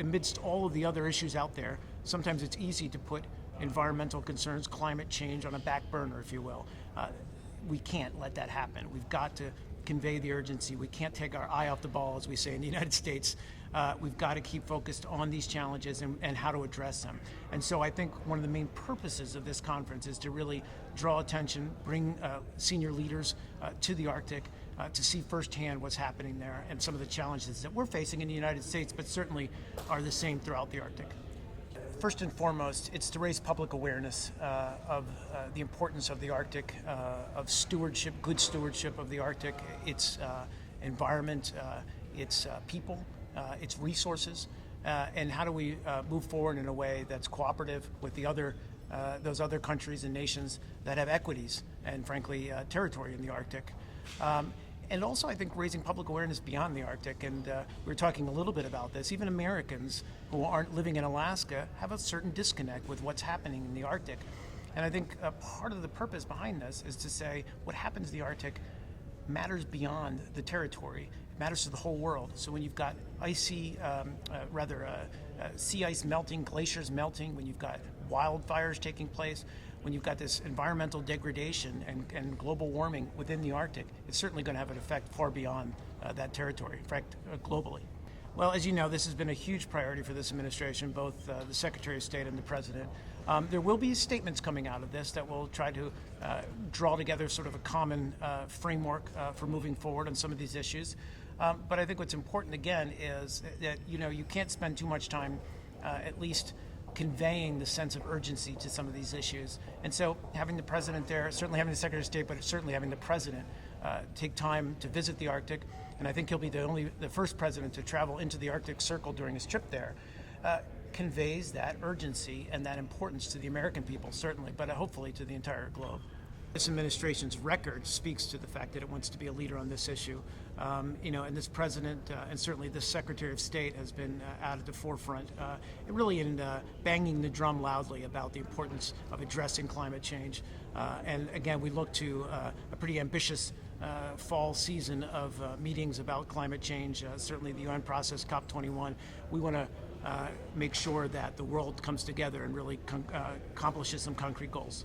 amidst all of the other issues out there, sometimes it's easy to put environmental concerns, climate change on a back burner, if you will. We can't let that happen. We've got to convey the urgency. We can't take our eye off the ball, as we say in the United States. We've got to keep focused on these challenges and how to address them. And so I think one of the main purposes of this conference is to really draw attention, bring senior leaders to the Arctic to see firsthand what's happening there and some of the challenges that we're facing in the United States, but certainly are the same throughout the Arctic. First and foremost, it's to raise public awareness of the importance of the Arctic, of stewardship, good stewardship of the Arctic, its environment, its people, its resources, and how do we move forward in a way that's cooperative with the other, those other countries and nations that have equities and, frankly, territory in the Arctic. And also, I think, raising public awareness beyond the Arctic, and we were talking a little bit about this. Even Americans who aren't living in Alaska have a certain disconnect with what's happening in the Arctic. And I think part of the purpose behind this is to say what happens in the Arctic matters beyond the territory. It matters to the whole world. So when you've got sea ice melting, glaciers melting, when you've got wildfires taking place, when you've got this environmental degradation and global warming within the Arctic, it's certainly going to have an effect far beyond that territory, in fact, globally. Well, as you know, this has been a huge priority for this administration, both the Secretary of State and the President. There will be statements coming out of this that will try to draw together sort of a common framework for moving forward on some of these issues. But I think what's important, again, is that, you can't spend too much time at least conveying the sense of urgency to some of these issues. And so having the President there, certainly having the Secretary of State, but certainly having the President take time to visit the Arctic, and I think he'll be the first President to travel into the Arctic Circle during his trip there, conveys that urgency and that importance to the American people, certainly, but hopefully to the entire globe. This administration's record speaks to the fact that it wants to be a leader on this issue. And this president and certainly this Secretary of State has been out at the forefront, really in banging the drum loudly about the importance of addressing climate change. And again, we look to a pretty ambitious fall season of meetings about climate change, certainly the UN process, COP21. We want to make sure that the world comes together and really accomplishes some concrete goals.